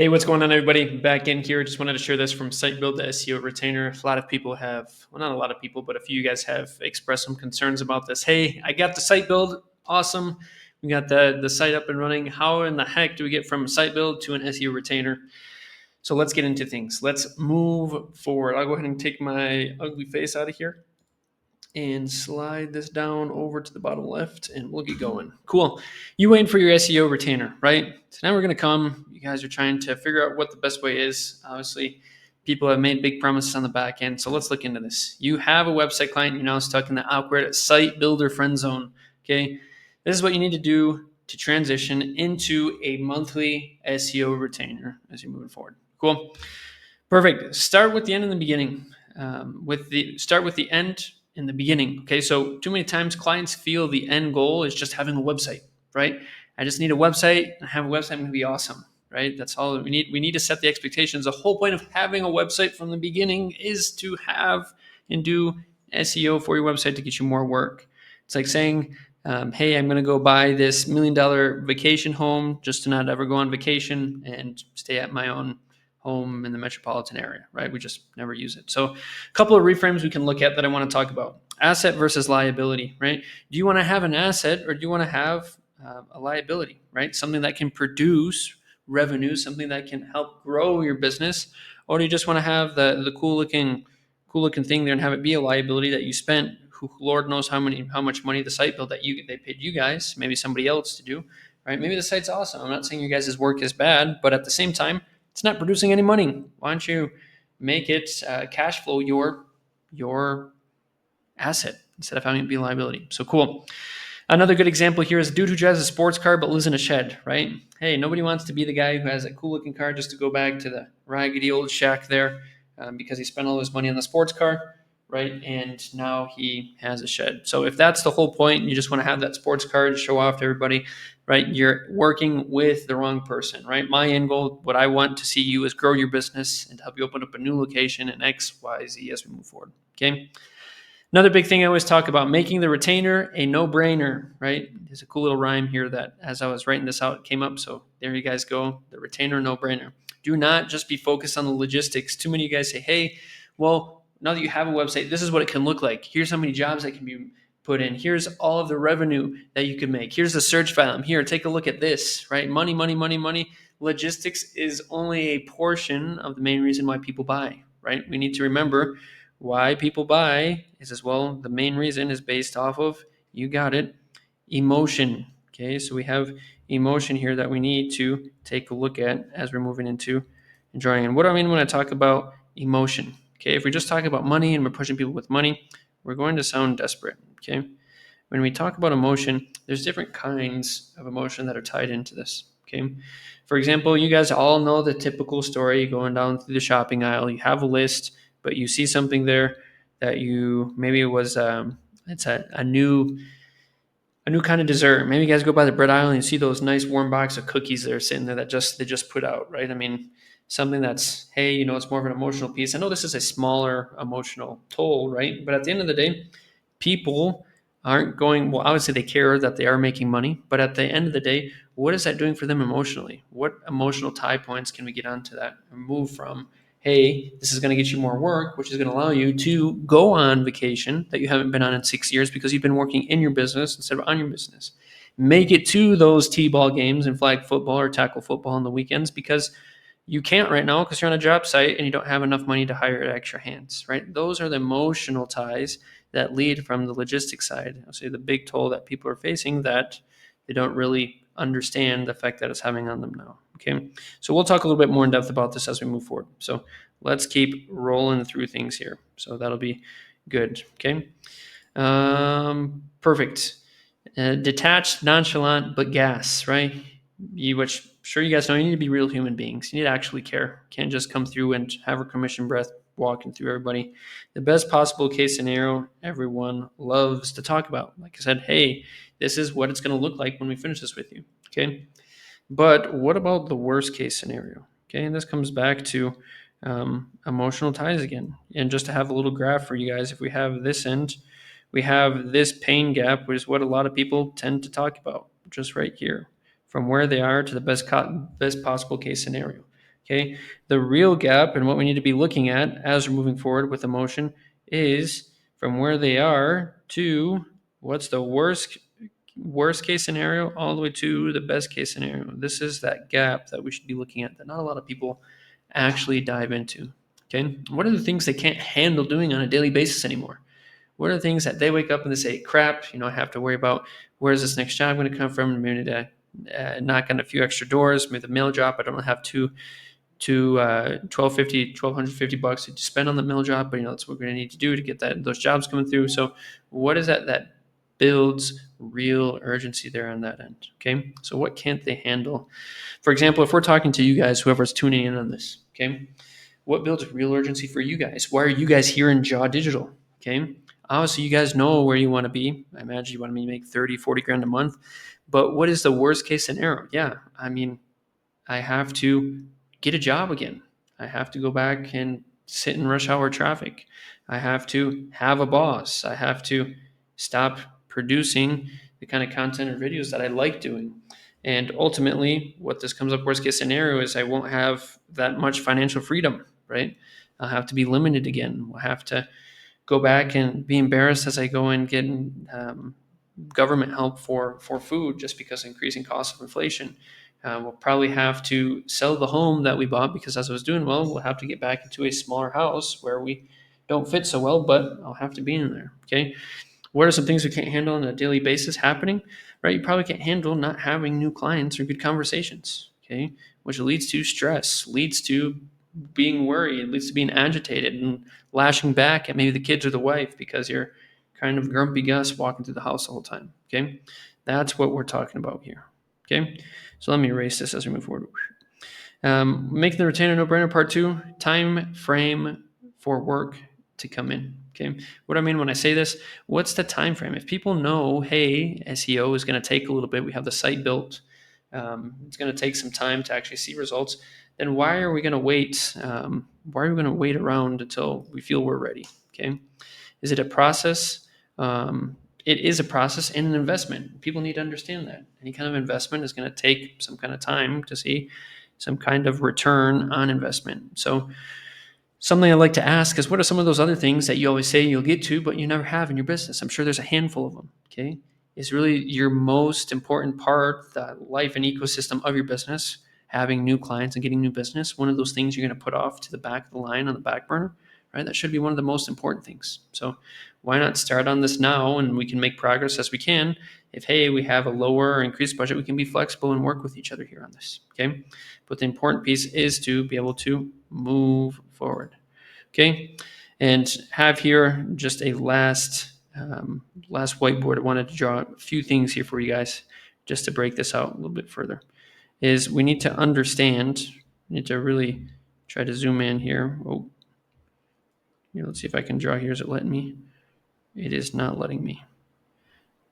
Hey, what's going on, everybody? Back in here. Just wanted to share this from Site Build to SEO Retainer. A lot of people have, well, not a lot of people, but a few of you guys have expressed some concerns about this. Hey, I got the site build. Awesome. We got the site up and running. How in the heck do we get from site build to an SEO Retainer? So let's get into things. Let's move forward. I'll go ahead and take my ugly face out of here and slide this down over to the bottom left, and we'll get going. Cool. You waiting for your SEO retainer, right? So now we're going to come. You guys are trying to figure out what the best way is. Obviously, people have made big promises on the back end, so let's look into this. You have a website client. You're now stuck in the awkward site builder friend zone. Okay, this is what you need to do to transition into a monthly SEO retainer as you're moving forward. Cool. Perfect. Start with the end and the beginning. Start with the end in the beginning. Okay, so too many times clients feel the end goal is just having a website, right? I just need a website. I have a website, I'm going to be awesome, right? That's all we need. We need to set the expectations. The whole point of having a website from the beginning is to have and do SEO for your website to get you more work. It's like saying, hey, I'm going to go buy this $1 million vacation home just to not ever go on vacation and stay at my own home in the metropolitan area, right? We just never use it. So a couple of reframes we can look at that I want to talk about. Asset versus liability, right? Do you want to have an asset or do you want to have a liability, right? Something that can produce revenue, something that can help grow your business, or do you just want to have the cool looking thing there and have it be a liability that you spent? Who Lord knows how much money the site built that they paid you guys, maybe somebody else to do, right? Maybe the site's awesome. I'm not saying your guys' work is bad, but at the same time, it's not producing any money. Why don't you make it cash flow your asset instead of having it be a liability? So cool. Another good example here is a dude who drives a sports car but lives in a shed, right? Hey, nobody wants to be the guy who has a cool looking car just to go back to the raggedy old shack there because he spent all his money on the sports car, right? And now he has a shed. So if that's the whole point, you just want to have that sports car to show off to everybody, right? You're working with the wrong person, right? My end goal, what I want to see you is grow your business and help you open up a new location in X, Y, Z as we move forward, okay? Another big thing I always talk about, making the retainer a no-brainer, right? There's a cool little rhyme here that as I was writing this out, it came up. So there you guys go, the retainer, no-brainer. Do not just be focused on the logistics. Too many of you guys say, hey, well, now that you have a website, this is what it can look like. Here's how many jobs that can be put in. Here's all of the revenue that you can make. Here's the search volume. Here, take a look at this, right? Money, money, money, money. Logistics is only a portion of the main reason why people buy, right? We need to remember why people buy is as well, the main reason is based off of, you got it, emotion. Okay, so we have emotion here that we need to take a look at as we're moving into drawing. And what do I mean when I talk about emotion? Okay, if we just talk about money and we're pushing people with money, we're going to sound desperate. Okay, when we talk about emotion, there's different kinds of emotion that are tied into this. Okay, for example, you guys all know the typical story going down through the shopping aisle. You have a list, but you see something there that you maybe it was it's a new kind of dessert. Maybe you guys go by the bread aisle and you see those nice warm box of cookies that are sitting there that they just put out, right? I mean, something that's, hey, it's more of an emotional piece. I know this is a smaller emotional toll, right? But at the end of the day, people aren't going, well, obviously they care that they are making money, but at the end of the day, what is that doing for them emotionally? What emotional tie points can we get onto that and move from, hey, this is going to get you more work, which is going to allow you to go on vacation that you haven't been on in 6 years because you've been working in your business instead of on your business. Make it to those T-ball games and flag football or tackle football on the weekends because you can't right now because you're on a job site and you don't have enough money to hire extra hands, right? Those are the emotional ties that lead from the logistics side. I'll say the big toll that people are facing that they don't really understand the effect that it's having on them now. Okay, so we'll talk a little bit more in depth about this as we move forward. So let's keep rolling through things here. So that'll be good. Okay, perfect. Detached, nonchalant, but gas, right? Which sure you guys know, you need to be real human beings. You need to actually care. You can't just come through and have a commission breath walking through everybody. The best possible case scenario everyone loves to talk about. Like I said, hey, this is what it's going to look like when we finish this with you. Okay. But what about the worst case scenario? Okay. And this comes back to emotional ties again. And just to have a little graph for you guys, if we have this end, we have this pain gap, which is what a lot of people tend to talk about, just right here, from where they are to the best possible case scenario. Okay. The real gap and what we need to be looking at as we're moving forward with emotion is from where they are to what's the worst case scenario all the way to the best case scenario. This is that gap that we should be looking at that not a lot of people actually dive into. Okay. What are the things they can't handle doing on a daily basis anymore? What are the things that they wake up and they say, crap, I have to worry about where's this next job going to come from? Maybe to knock on a few extra doors, maybe the mail drop. I don't have to 1250 bucks to spend on the mill job, but that's what we're going to need to do to get those jobs coming through. So what is that builds real urgency there on that end? Okay, so what can't they handle? For example, if we're talking to you guys, whoever's tuning in on this, okay, what builds real urgency for you guys? Why are you guys here in Jaw Digital? Okay, obviously you guys know where you want to be. I imagine you want to make 30, 40 grand a month, but what is the worst case scenario? Yeah, I have to get a job again. I have to go back and sit in rush hour traffic. I have to have a boss. I have to stop producing the kind of content or videos that I like doing. And ultimately, what this comes up worst case scenario is I won't have that much financial freedom, right? I'll have to be limited again. I'll have to go back and be embarrassed as I go and get government help for food just because of increasing costs of inflation. We'll probably have to sell the home that we bought because as I was doing well, we'll have to get back into a smaller house where we don't fit so well, but I'll have to be in there. Okay. What are some things we can't handle on a daily basis happening? Right. You probably can't handle not having new clients or good conversations. Okay. Which leads to stress, leads to being worried, leads to being agitated and lashing back at maybe the kids or the wife because you're kind of grumpy Gus walking through the house the whole time. Okay. That's what we're talking about here. Okay. So let me erase this as we move forward. Making the retainer no-brainer part 2, time frame for work to come in. Okay. What I mean when I say this, what's the time frame? If people know, hey, SEO is going to take a little bit, we have the site built, it's going to take some time to actually see results, then why are we going to wait? Why are we going to wait around until we feel we're ready? Okay. Is it a process? It is a process and an investment. People need to understand that. Any kind of investment is going to take some kind of time to see some kind of return on investment. So something I like to ask is what are some of those other things that you always say you'll get to, but you never have in your business? I'm sure there's a handful of them. Okay. Is really your most important part, the life and ecosystem of your business, having new clients and getting new business. One of those things you're going to put off to the back of the line on the back burner, right? That should be one of the most important things. So why not start on this now and we can make progress as we can. If, hey, we have a lower or increased budget, we can be flexible and work with each other here on this. Okay. But the important piece is to be able to move forward. Okay. And have here just a last whiteboard. I wanted to draw a few things here for you guys just to break this out a little bit further. Is we need to understand, we need to really try to zoom in here. Oh, let's see if I can draw here. Is it letting me? It is not letting me.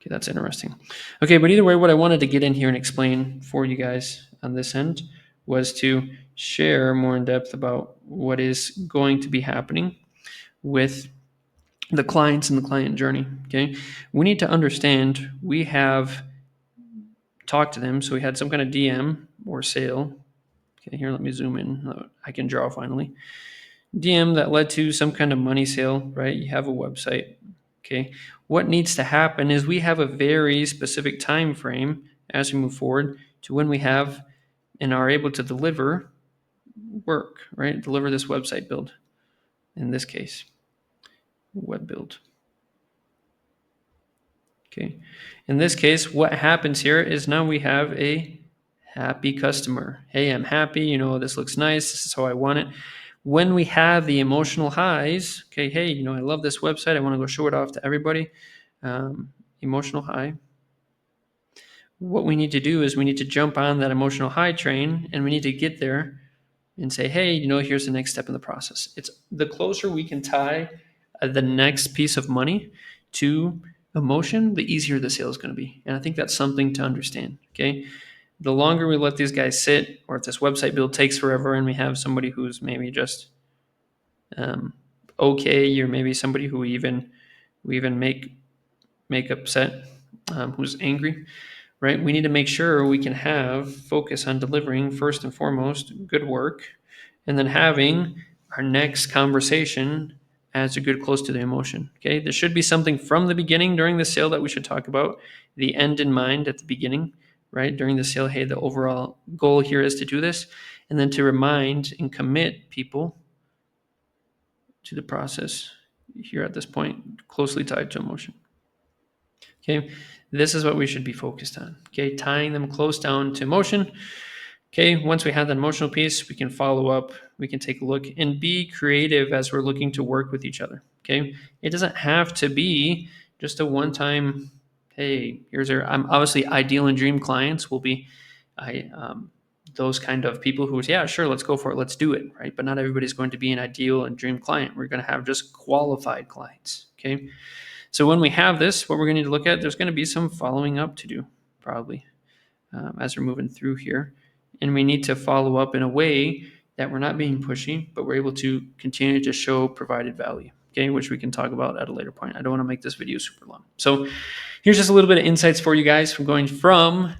Okay, that's interesting. Okay, but either way, what I wanted to get in here and explain for you guys on this end was to share more in depth about what is going to be happening with the clients and the client journey. Okay, we need to understand we have talked to them, so we had some kind of DM or sale. Okay, here, let me zoom in. I can draw finally. DM that led to some kind of money sale, right? You have a website. Okay. What needs to happen is we have a very specific time frame as we move forward to when we have and are able to deliver work, right? Deliver this website build. In this case, web build. Okay. In this case, what happens here is now we have a happy customer. Hey, I'm happy. This looks nice. This is how I want it. When we have the emotional highs, okay, hey, I love this website. I want to go show it off to everybody. Emotional high. What we need to do is we need to jump on that emotional high train and we need to get there and say, hey, here's the next step in the process. It's the closer we can tie the next piece of money to emotion, the easier the sale is going to be. And I think that's something to understand. Okay. The longer we let these guys sit, or if this website build takes forever and we have somebody who's maybe just okay, or maybe somebody who we even make upset, who's angry, right? We need to make sure we can have focus on delivering first and foremost good work, and then having our next conversation as a good close to the emotion. Okay, there should be something from the beginning during the sale that we should talk about, the end in mind at the beginning, right? During the sale, hey, the overall goal here is to do this, and then to remind and commit people to the process here at this point, closely tied to emotion. Okay, this is what we should be focused on. Okay, tying them close down to emotion. Okay, once we have that emotional piece, we can follow up, we can take a look and be creative as we're looking to work with each other. Okay, it doesn't have to be just a one time, hey, here's our, I'm obviously ideal and dream clients will be, those kind of people who, yeah, sure, let's go for it, let's do it, right? But not everybody's going to be an ideal and dream client. We're going to have just qualified clients. Okay, so when we have this, what we're going to need to look at, there's going to be some following up to do, probably, as we're moving through here. And we need to follow up in a way that we're not being pushy, but we're able to continue to show provided value, okay, which we can talk about at a later point. I don't want to make this video super long. So here's just a little bit of insights for you guys from going from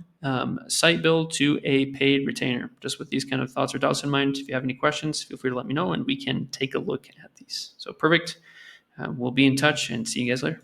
site build to a paid retainer, just with these kind of thoughts or doubts in mind. If you have any questions, feel free to let me know and we can take a look at these. So perfect. We'll be in touch and see you guys later.